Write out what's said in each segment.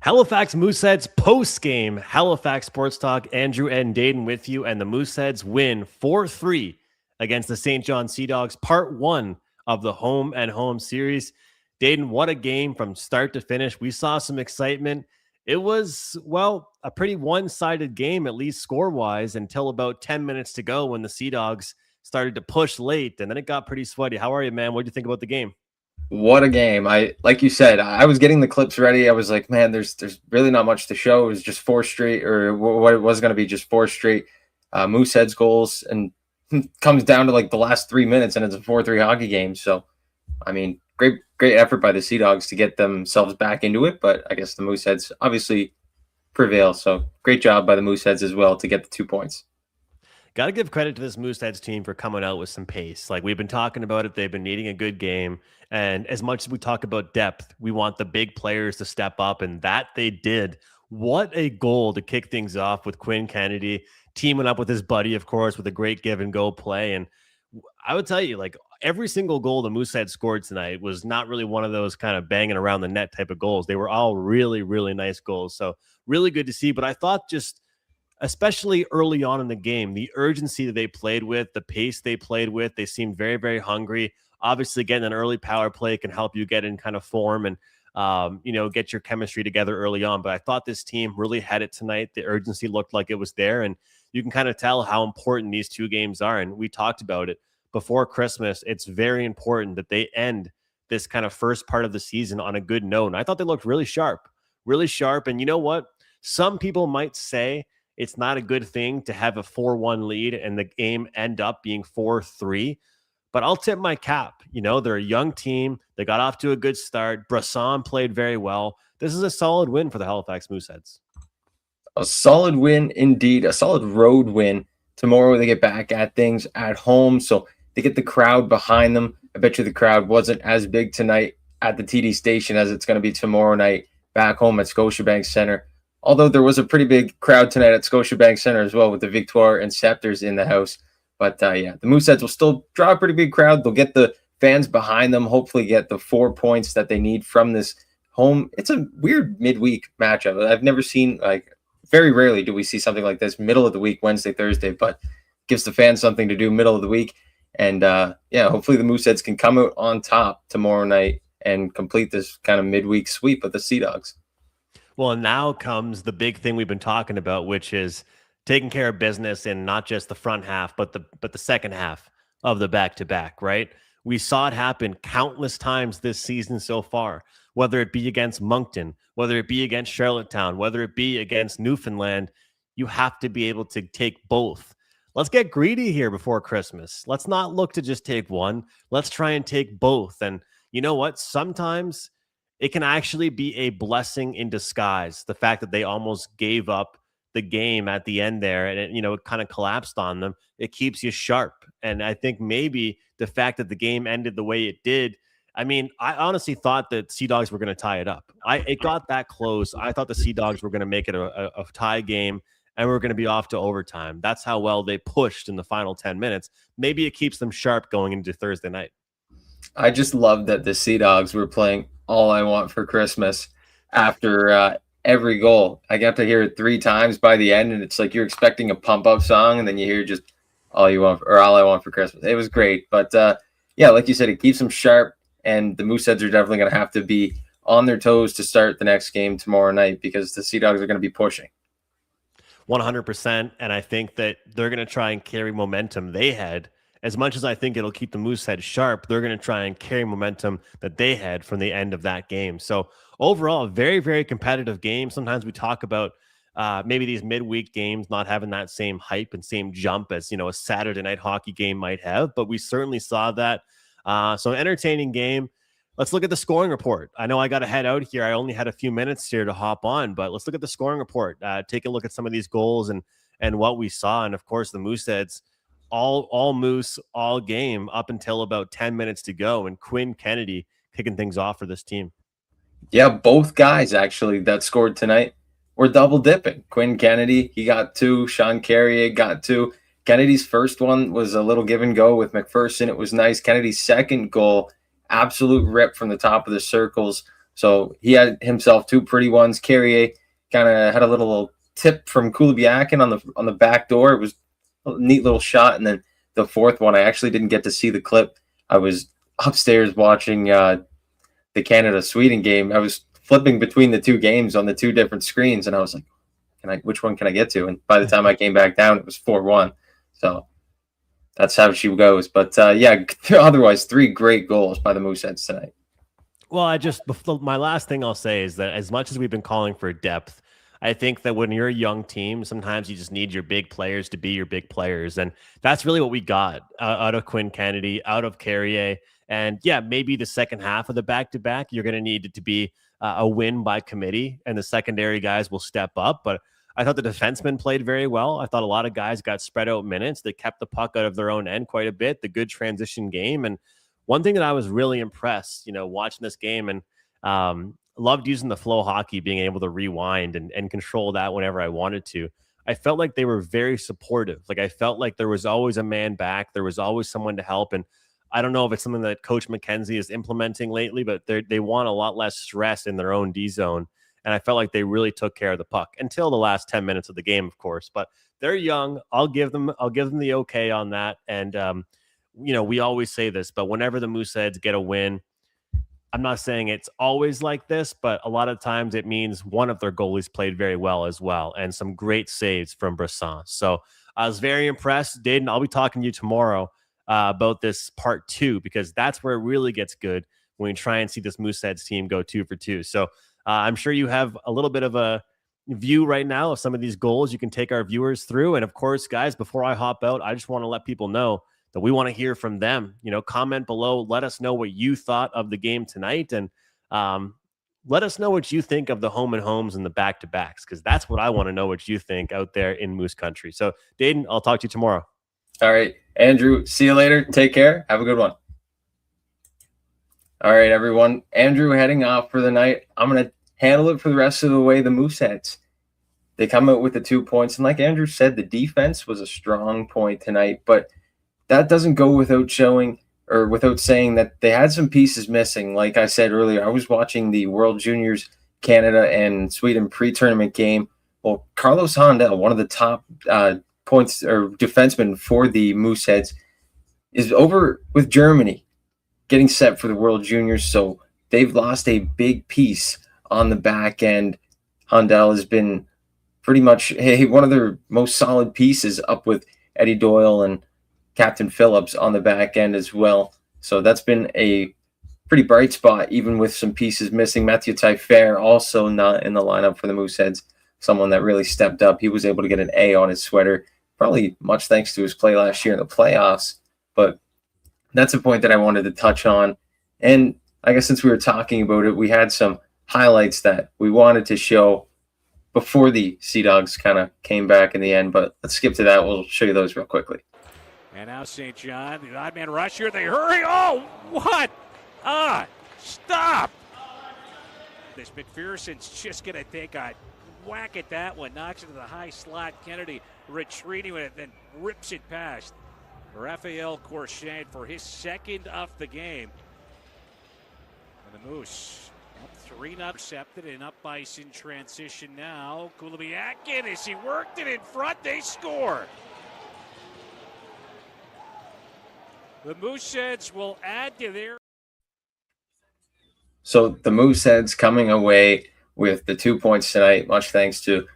Halifax Mooseheads post-game. Halifax Sports Talk. Andrew and Daeden with you, and the Mooseheads win 4-3 against the St. John Sea Dogs, part one of the home and home series. Daeden, what a game from start to finish. We saw some excitement. It was, well, a pretty one-sided game, at least score-wise, until about 10 minutes to go when the Sea Dogs started to push late, and then it got pretty sweaty. How are you, man? What do you think about the game? What a game. Like you said, I was getting the clips ready. I was like, man, there's really not much to show. It was just four straight, or what it was going to be, just four straight Mooseheads goals, and comes down to like the last 3 minutes, and it's a 4-3 hockey game. So, I mean, great effort by the Sea Dogs to get themselves back into it, but I guess the Mooseheads obviously prevail. So, great job by the Mooseheads as well to get the 2 points. Got to give credit to this Mooseheads team for coming out with some pace. Like we've been talking about it, they've been needing a good game. And as much as we talk about depth, we want the big players to step up, and that they did. What a goal to kick things off with Quinn Kennedy teaming up with his buddy, of course, with a great give and go play. And I would tell you, like every single goal the Mooseheads scored tonight was not really one of those kind of banging around the net type of goals. They were all really, really nice goals. So really good to see. But I thought just especially early on in the game, the urgency that they played with, the pace they played with, they seemed very, very hungry. Obviously, getting an early power play can help you get in kind of form and, get your chemistry together early on. But I thought this team really had it tonight. The urgency looked like it was there, and you can kind of tell how important these two games are. And we talked about it before Christmas. It's very important that they end this kind of first part of the season on a good note. And I thought they looked really sharp, really sharp. And you know what? Some people might say it's not a good thing to have a 4-1 lead and the game end up being 4-3. But I'll tip my cap. They're a young team. They got off to a good start. Brisson played very well. This is a solid win for the Halifax Mooseheads. A solid win indeed, a solid road win. Tomorrow they get back at things at home, so they get the crowd behind them. I bet you the crowd wasn't as big tonight at the TD station as it's going to be tomorrow night back home at Scotiabank Center. Although there was a pretty big crowd tonight at Scotiabank Center as well with the Victoire and Scepters in the house. But the Mooseheads will still draw a pretty big crowd. They'll get the fans behind them, hopefully get the 4 points that they need from this home. It's a weird midweek matchup. I've never seen, very rarely do we see something like this middle of the week, Wednesday, Thursday, but gives the fans something to do middle of the week. And hopefully the Mooseheads can come out on top tomorrow night and complete this kind of midweek sweep of the Sea Dogs. Well, and now comes the big thing we've been talking about, which is taking care of business in not just the front half, but the second half of the back-to-back, right? We saw it happen countless times this season so far, whether it be against Moncton, whether it be against Charlottetown, whether it be against Newfoundland. You have to be able to take both. Let's get greedy here before Christmas. Let's not look to just take one. Let's try and take both. And you know what? Sometimes it can actually be a blessing in disguise. The fact that they almost gave up the game at the end there and it kind of collapsed on them. It keeps you sharp. And I think maybe the fact that the game ended the way it did, I mean, I honestly thought that Sea Dogs were going to tie it up. It got that close. I thought the Sea Dogs were going to make it a tie game and we're going to be off to overtime. That's how well they pushed in the final 10 minutes. Maybe it keeps them sharp going into Thursday night. I just love that the Sea Dogs were playing All I Want for Christmas after every goal. I got to hear it 3 times by the end, and it's like you're expecting a pump-up song, and then you hear just All I Want for Christmas. It was great. But, like you said, it keeps them sharp, and the Mooseheads are definitely going to have to be on their toes to start the next game tomorrow night because the Sea Dogs are going to be pushing. 100%, and I think that they're going to try and carry momentum they had. As much as I think it'll keep the Mooseheads sharp, they're going to try and carry momentum that they had from the end of that game. So overall, a very, very competitive game. Sometimes we talk about maybe these midweek games not having that same hype and same jump as, a Saturday night hockey game might have, but we certainly saw that. So an entertaining game. Let's look at the scoring report. I know I got to head out here. I only had a few minutes here to hop on, but let's look at the scoring report. Take a look at some of these goals and what we saw. And of course, the Mooseheads, all Moose, all game up until about 10 minutes to go. And Quinn Kennedy kicking things off for this team. Yeah, both guys actually that scored tonight were double dipping. Quinn Kennedy, he got 2. Sean Carrier got 2. Kennedy's first one was a little give and go with McPherson. It was nice. Kennedy's second goal, absolute rip from the top of the circles. So he had himself 2 pretty ones. Carrier kind of had a little tip from Kulibiakin on the back door. It was a neat little shot. And then the 4th one, I actually didn't get to see the clip. I was upstairs watching the Canada-Sweden game. I was flipping between the 2 games on the 2 different screens, and I was like, which one can I get to? And by the time I came back down, it was 4-1. So that's how she goes. But yeah, otherwise 3 great goals by the Mooseheads tonight. Well, my last thing I'll say is that as much as we've been calling for depth, I think that when you're a young team, sometimes you just need your big players to be your big players. And that's really what we got out of Quinn Kennedy, out of Carrier. And yeah, maybe the second half of the back-to-back, you're going to need it to be a win by committee, and the secondary guys will step up. But I thought the defensemen played very well. I thought a lot of guys got spread out minutes. They kept the puck out of their own end quite a bit, the good transition game. And one thing that I was really impressed, watching this game, and loved using the flow hockey, being able to rewind and control that whenever I wanted to. I felt like they were very supportive. Like I felt like there was always a man back. There was always someone to help. And I don't know if it's something that Coach McKenzie is implementing lately, but they want a lot less stress in their own D zone. And I felt like they really took care of the puck until the last 10 minutes of the game, of course. But they're young. I'll give them the okay on that. And we always say this, but whenever the Mooseheads get a win, I'm not saying it's always like this, but a lot of times it means one of their goalies played very well as well, and some great saves from Brisson. So I was very impressed. Daeden, I'll be talking to you tomorrow about this part 2, because that's where it really gets good when we try and see this Mooseheads team go 2 for 2. So I'm sure you have a little bit of a view right now of some of these goals you can take our viewers through. And of course, guys, before I hop out, I just want to let people know that we want to hear from them. Comment below. Let us know what you thought of the game tonight. And let us know what you think of the home and homes and the back-to-backs, because that's what I want to know what you think out there in Moose Country. So, Daeden, I'll talk to you tomorrow. All right, Andrew, see you later. Take care. Have a good one. All right, everyone. Andrew heading off for the night. I'm going to handle it for the rest of the way. The Mooseheads, they come out with the 2 points. And like Andrew said, the defense was a strong point tonight, but that doesn't go without showing or without saying that they had some pieces missing. Like I said earlier, I was watching the World Juniors Canada and Sweden pre-tournament game. Well, Carlos Handel, one of the top points or defensemen for the Mooseheads, is over with Germany getting set for the World Juniors. So they've lost a big piece on the back end. Handel has been pretty much one of their most solid pieces, up with Eddie Doyle and Captain Phillips on the back end as well. So that's been a pretty bright spot, even with some pieces missing. Mathieu Taillefer also not in the lineup for the Mooseheads, someone that really stepped up. He was able to get an A on his sweater, probably much thanks to his play last year in the playoffs. But that's a point that I wanted to touch on. And I guess since we were talking about it, we had some highlights that we wanted to show before the Sea Dogs kind of came back in the end. But let's skip to that. We'll show you those real quickly. And now St. John, the odd man rush here. They hurry. Oh, what? Stop. This McPherson's just going to take a whack at that one. Knocks it to the high slot. Kennedy retreating with it, then rips it past Raphael Courchette for his second of the game. And the Moose up 3-0, intercepted and up ice in transition now. Kulibiakin, as he worked it in front, they score. The Mooseheads will add to their. So the Mooseheads coming away with the 2 points tonight, much thanks to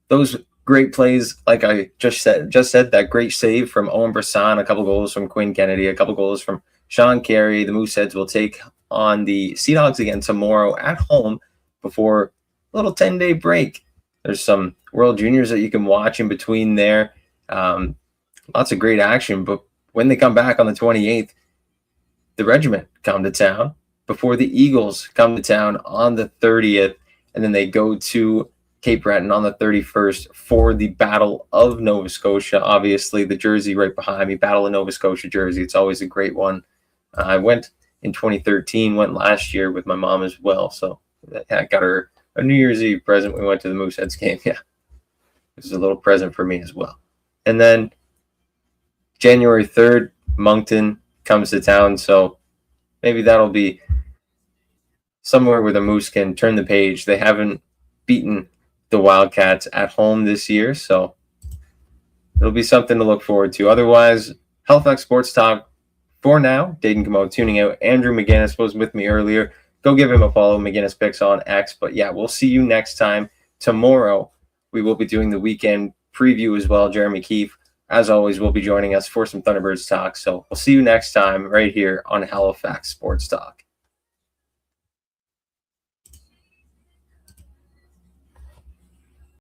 those great plays. Like I just said that great save from Owen Brisson, a couple goals from Quinn Kennedy, a couple goals from Sean Carey. The Mooseheads will take on the Sea Dogs again tomorrow at home before a little 10-day break. There's some World Juniors that you can watch in between there. Lots of great action, but when they come back on the 28th, the regiment come to town before the Eagles come to town on the 30th, and then they go to Cape Breton on the 31st for the Battle of Nova Scotia. Obviously, the jersey right behind me, Battle of Nova Scotia jersey. It's always a great one. I went in 2013, went last year with my mom as well. So I got her a New Year's Eve present. We went to the Mooseheads game. Yeah, it was a little present for me as well. And then January 3rd, Moncton comes to town. So maybe that'll be somewhere where the Moose can turn the page. They haven't beaten the Wildcats at home this year, so it'll be something to look forward to. Otherwise, Halifax Sports Talk for now. Daeden Comeau tuning out. Andrew McInnis was with me earlier. Go give him a follow. McInnis Picks on X. But yeah, we'll see you next time. Tomorrow, we will be doing the weekend preview as well. Jeremy Keefe, as always, will be joining us for some Thunderbirds talk. So we'll see you next time right here on Halifax Sports Talk.